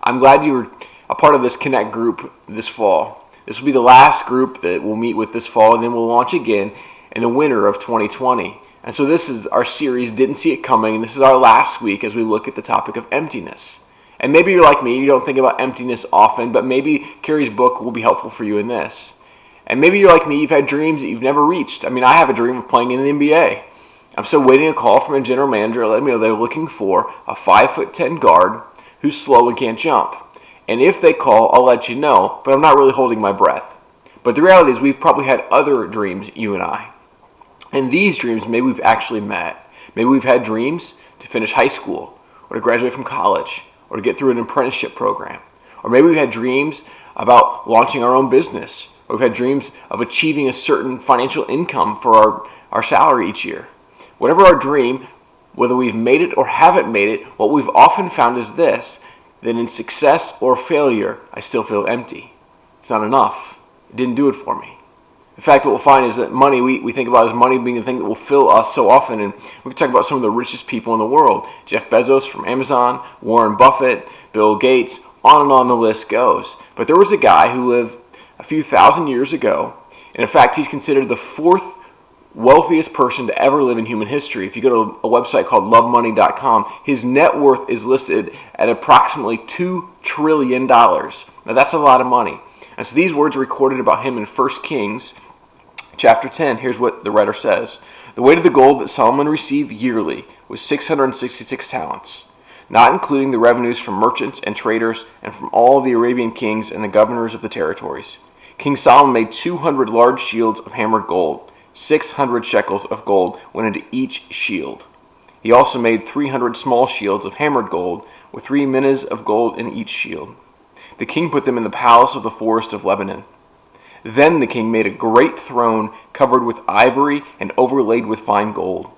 I'm glad you were a part of this Connect group this fall. This will be the last group that we'll meet with this fall, and then we'll launch again in the winter of 2020. And so this is our series, Didn't See It Coming, and this is our last week as we look at the topic of emptiness. And maybe you're like me, you don't think about emptiness often, but maybe Carrie's book will be helpful for you in this. And maybe you're like me, you've had dreams that you've never reached. I mean, I have a dream of playing in the NBA. I'm still waiting a call from a general manager letting me know they're looking for a 5'10" guard who's slow and can't jump. And if they call, I'll let you know, but I'm not really holding my breath. But the reality is we've probably had other dreams, you and I. And these dreams, maybe we've actually met. Maybe we've had dreams to finish high school, or to graduate from college, or to get through an apprenticeship program. Or maybe we've had dreams about launching our own business, or we've had dreams of achieving a certain financial income for our salary each year. Whatever our dream, whether we've made it or haven't made it, what we've often found is this, that in success or failure, I still feel empty. It's not enough. It didn't do it for me. In fact, what we'll find is that money, we think about as money being the thing that will fill us so often. And we can talk about some of the richest people in the world. Jeff Bezos from Amazon, Warren Buffett, Bill Gates, on the list goes. But there was a guy who lived a few thousand years ago. And in fact, he's considered the fourth wealthiest person to ever live in human history. If you go to a website called lovemoney.com, his net worth is listed at approximately $2 trillion. Now that's a lot of money. And so these words are recorded about him in 1 Kings chapter 10. Here's what the writer says. The weight of the gold that Solomon received yearly was 666 talents, not including the revenues from merchants and traders and from all the Arabian kings and the governors of the territories. King Solomon made 200 large shields of hammered gold. 600 shekels of gold went into each shield. He also made 300 small shields of hammered gold with 3 minas of gold in each shield. The king put them in the palace of the forest of Lebanon. Then the king made a great throne covered with ivory and overlaid with fine gold.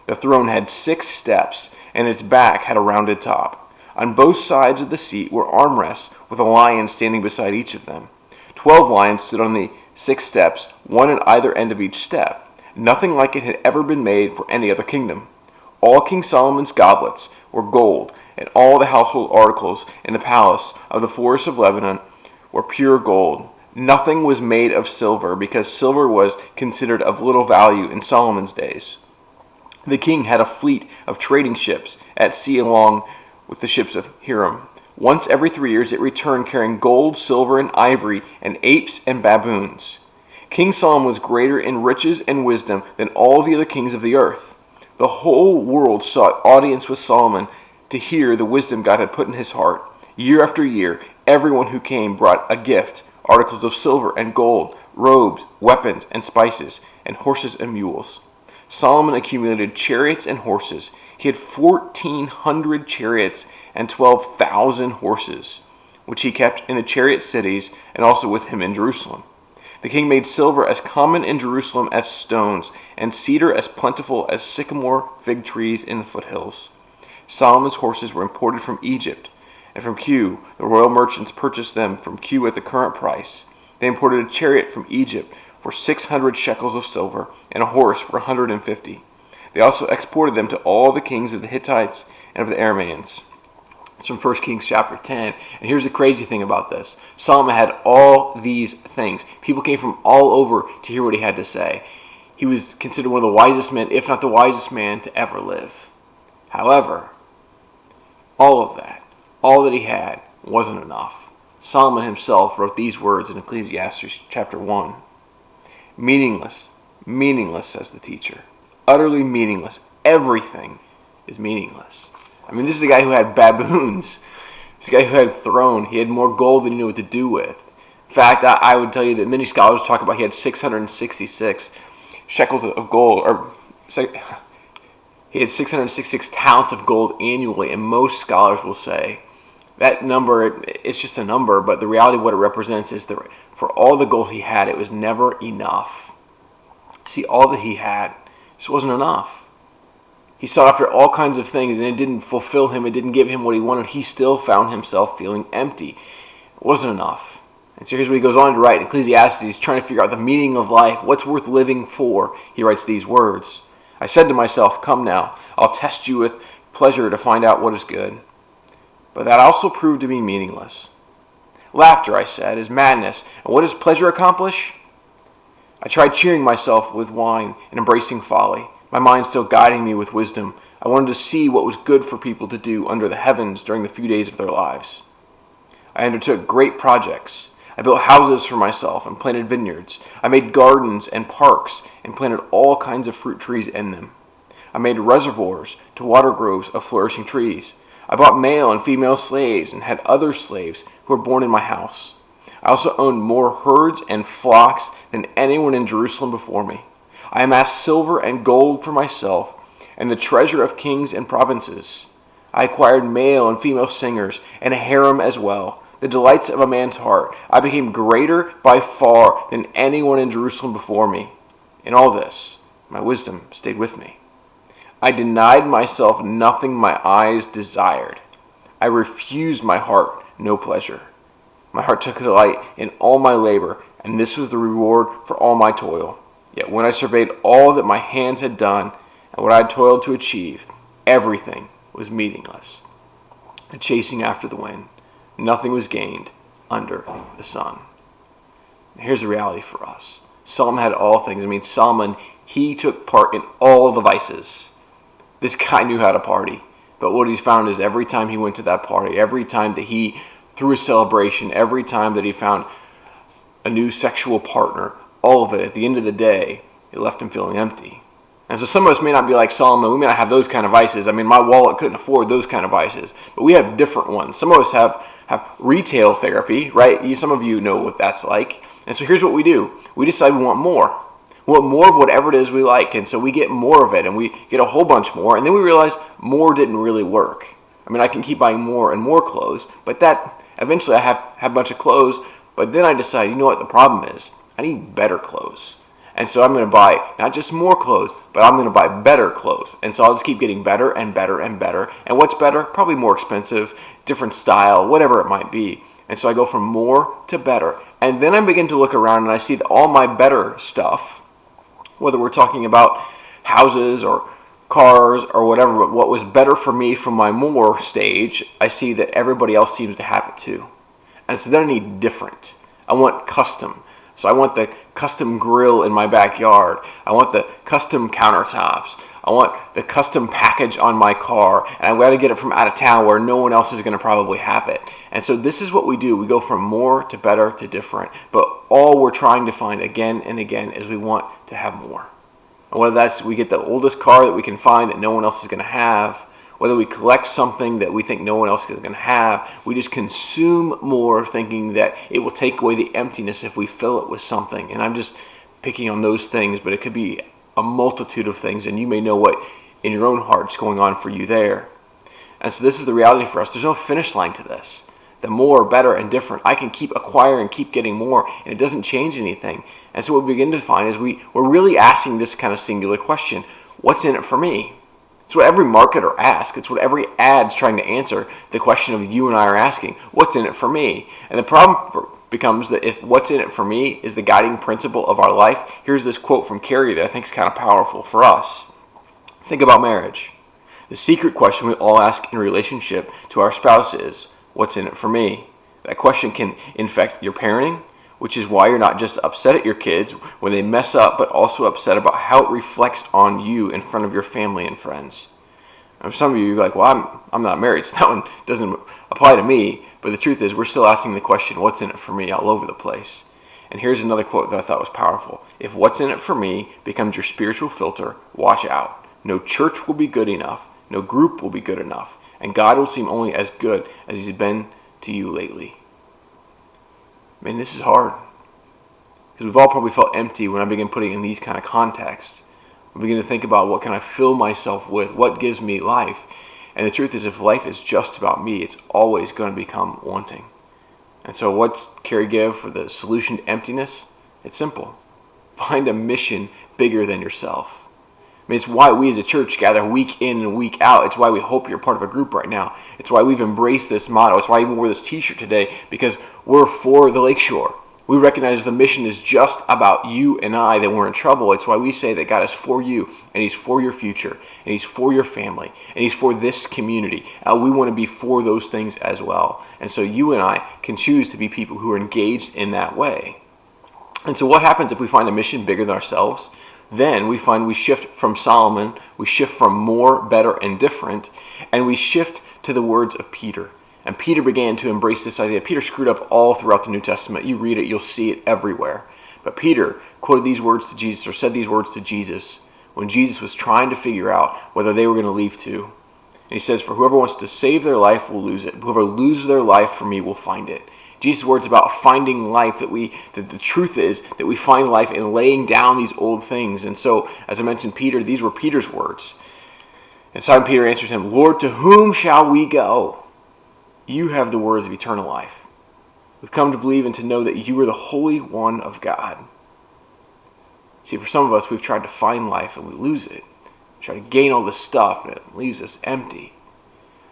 The throne had 6 steps, and its back had a rounded top. On both sides of the seat were armrests with a lion standing beside each of them. 12 lions stood on the 6 steps, one at either end of each step. Nothing like it had ever been made for any other kingdom. All King Solomon's goblets were gold, and all the household articles in the palace of the forest of Lebanon were pure gold. Nothing was made of silver, because silver was considered of little value in Solomon's days. The king had a fleet of trading ships at sea along with the ships of Hiram. Once every 3 years it returned carrying gold, silver, and ivory, and apes and baboons. King Solomon was greater in riches and wisdom than all the other kings of the earth. The whole world sought audience with Solomon to hear the wisdom God had put in his heart. Year after year, everyone who came brought a gift, articles of silver and gold, robes, weapons, and spices, and horses and mules. Solomon accumulated chariots and horses. He had 1,400 chariots and 12,000 horses, which he kept in the chariot cities and also with him in Jerusalem. The king made silver as common in Jerusalem as stones, and cedar as plentiful as sycamore fig trees in the foothills. Solomon's horses were imported from Egypt, and from Kue, the royal merchants purchased them from Kue at the current price. They imported a chariot from Egypt for 600 shekels of silver, and a horse for 150. They also exported them to all the kings of the Hittites and of the Arameans. It's from 1 Kings chapter 10. And here's the crazy thing about this. Solomon had all these things. People came from all over to hear what he had to say. He was considered one of the wisest men, if not the wisest man, to ever live. However, all of that, all that he had, wasn't enough. Solomon himself wrote these words in Ecclesiastes chapter 1. Meaningless, meaningless, says the teacher. Utterly meaningless. Everything is meaningless. I mean, this is a guy who had baboons. This guy who had a throne. He had more gold than he knew what to do with. In fact, I would tell you that many scholars talk about he had 666 shekels of gold, or he had 666 talents of gold annually, and most scholars will say that number, it's just a number, but the reality of what it represents is that for all the gold he had, it was never enough. See, all that he had, this wasn't enough. He sought after all kinds of things, and it didn't fulfill him. It didn't give him what he wanted. He still found himself feeling empty. It wasn't enough. And so here's what he goes on to write in Ecclesiastes. He's trying to figure out the meaning of life. What's worth living for? He writes these words. I said to myself, come now, I'll test you with pleasure to find out what is good. but that also proved to be meaningless. Laughter, I said, is madness, and what does pleasure accomplish? I tried cheering myself with wine and embracing folly, my mind still guiding me with wisdom. I wanted to see what was good for people to do under the heavens during the few days of their lives. I undertook great projects. I built houses for myself and planted vineyards. I made gardens and parks and planted all kinds of fruit trees in them. I made reservoirs to water groves of flourishing trees. I bought male and female slaves and had other slaves who were born in my house. I also owned more herds and flocks than anyone in Jerusalem before me. I amassed silver and gold for myself and the treasure of kings and provinces. I acquired male and female singers and a harem as well, the delights of a man's heart. I became greater by far than anyone in Jerusalem before me. In all this, my wisdom stayed with me. I denied myself nothing my eyes desired. I refused my heart no pleasure. My heart took delight in all my labor, and this was the reward for all my toil. Yet when I surveyed all that my hands had done and what I had toiled to achieve, everything was meaningless. A chasing after the wind. Nothing was gained under the sun. And here's the reality for us. Solomon had all things. Solomon, he took part in all the vices. This guy knew how to party. But what he's found is every time he went to that party, every time that he threw a celebration, every time that he found a new sexual partner, all of it, at the end of the day, it left him feeling empty. And so some of us may not be like Solomon. We may not have those kind of vices. My wallet couldn't afford those kind of vices. But we have different ones. Some of us have retail therapy, right? Some of you know what that's like. And so here's what we do. We decide we want more. We want more of whatever it is we like. And so we get more of it, and we get a whole bunch more. And then we realize more didn't really work. I can keep buying more and more clothes, but that eventually I have a bunch of clothes. But then I decide, you know what the problem is? I need better clothes. And so I'm going to buy not just more clothes, but I'm going to buy better clothes. And so I'll just keep getting better and better and better. And what's better? Probably more expensive, different style, whatever it might be. And so I go from more to better. And then I begin to look around and I see that all my better stuff, whether we're talking about houses or cars or whatever, but what was better for me from my more stage, I see that everybody else seems to have it too. And so then I need different. I want custom. So I want the custom grill in my backyard. I want the custom countertops. I want the custom package on my car. And I've got to get it from out of town where no one else is going to probably have it. And so this is what we do. We go from more to better to different. But all we're trying to find again and again is we want to have more. And whether that's we get the oldest car that we can find that no one else is going to have, whether we collect something that we think no one else is going to have, we just consume more thinking that it will take away the emptiness if we fill it with something. And I'm just picking on those things, but it could be a multitude of things, and you may know what in your own heart's going on for you there. And so this is the reality for us. There's no finish line to this. The more, better, and different. I can keep acquiring, keep getting more, and it doesn't change anything. And so what we begin to find is we're really asking this kind of singular question. What's in it for me? It's what every marketer asks. It's what every ad's trying to answer the question of you and I are asking. What's in it for me? And the problem becomes that if what's in it for me is the guiding principle of our life, here's this quote from Carrie that I think is kind of powerful for us. Think about marriage. The secret question we all ask in relationship to our spouse is, what's in it for me? That question can infect your parenting, which is why you're not just upset at your kids when they mess up, but also upset about how it reflects on you in front of your family and friends. Now, some of you are like, well, I'm not married, so that one doesn't apply to me. But the truth is, we're still asking the question, what's in it for me, all over the place. And here's another quote that I thought was powerful. If what's in it for me becomes your spiritual filter, watch out. No church will be good enough. No group will be good enough. And God will seem only as good as he's been to you lately. Man, this is hard. Because we've all probably felt empty when I begin putting in these kind of contexts. I begin to think about what can I fill myself with? What gives me life? And the truth is, if life is just about me, it's always going to become wanting. And so what's Carrie give for the solution to emptiness? It's simple. Find a mission bigger than yourself. It's why we as a church gather week in and week out. It's why we hope you're part of a group right now. It's why we've embraced this motto. It's why I even wore this t-shirt today, because we're for the Lakeshore. We recognize the mission is just about you and I, that we're in trouble. It's why we say that God is for you, and he's for your future, and he's for your family, and he's for this community. We want to be for those things as well. And so you and I can choose to be people who are engaged in that way. And so what happens if we find a mission bigger than ourselves? Then we find we shift from Solomon, we shift from more, better, and different, and we shift to the words of Peter. And Peter began to embrace this idea. Peter screwed up all throughout the New Testament. You read it, you'll see it everywhere. But Peter quoted these words to Jesus, or said these words to Jesus, when Jesus was trying to figure out whether they were going to leave too. And he says, "For whoever wants to save their life will lose it. Whoever loses their life for me will find it." Jesus' words about finding life, that the truth is that we find life in laying down these old things. And so, as I mentioned, Peter, these were Peter's words. And Simon Peter answered him, "Lord, to whom shall we go? You have the words of eternal life. We've come to believe and to know that you are the Holy One of God." See, for some of us, we've tried to find life and we lose it. We try to gain all this stuff and it leaves us empty.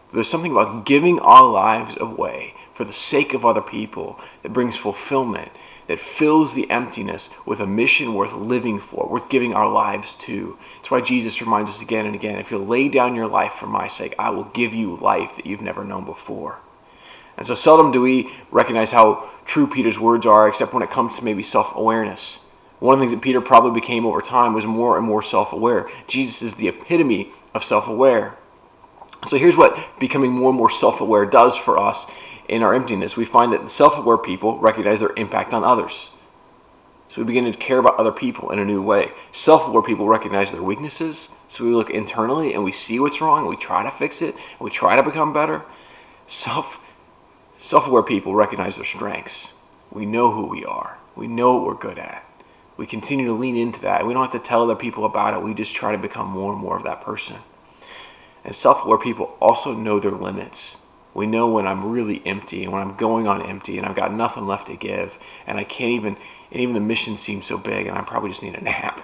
But there's something about giving our lives away for the sake of other people that brings fulfillment, that fills the emptiness with a mission worth living for, worth giving our lives to. That's why Jesus reminds us again and again, if you'll lay down your life for my sake, I will give you life that you've never known before. And so seldom do we recognize how true Peter's words are, except when it comes to maybe self-awareness. One of the things that Peter probably became over time was more and more self-aware. Jesus is the epitome of self-aware. So here's what becoming more and more self-aware does for us in our emptiness. We find that the self-aware people recognize their impact on others. So we begin to care about other people in a new way. Self-aware people recognize their weaknesses. So we look internally and we see what's wrong and we try to fix it and we try to become better. Self-aware people recognize their strengths. We know who we are. We know what we're good at. We continue to lean into that. We don't have to tell other people about it. We just try to become more and more of that person. And self-aware people also know their limits. We know when I'm really empty and when I'm going on empty and I've got nothing left to give and I can't even, and even the mission seems so big and I probably just need a nap.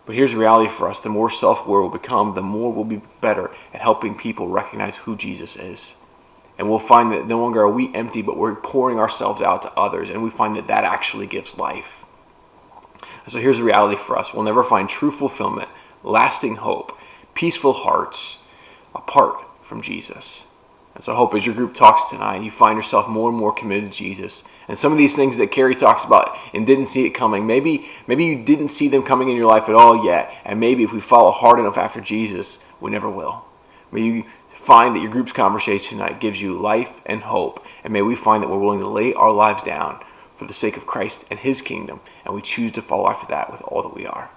But here's the reality for us. The more self-aware we'll become, the more we'll be better at helping people recognize who Jesus is. And we'll find that no longer are we empty, but we're pouring ourselves out to others, and we find that that actually gives life. And so here's the reality for us. We'll never find true fulfillment, lasting hope, peaceful hearts apart from Jesus. And so I hope as your group talks tonight, you find yourself more and more committed to Jesus. And some of these things that Carrie talks about and didn't see it coming, maybe you didn't see them coming in your life at all yet. And maybe if we follow hard enough after Jesus, we never will. May you find that your group's conversation tonight gives you life and hope. And may we find that we're willing to lay our lives down for the sake of Christ and his kingdom. And we choose to follow after that with all that we are.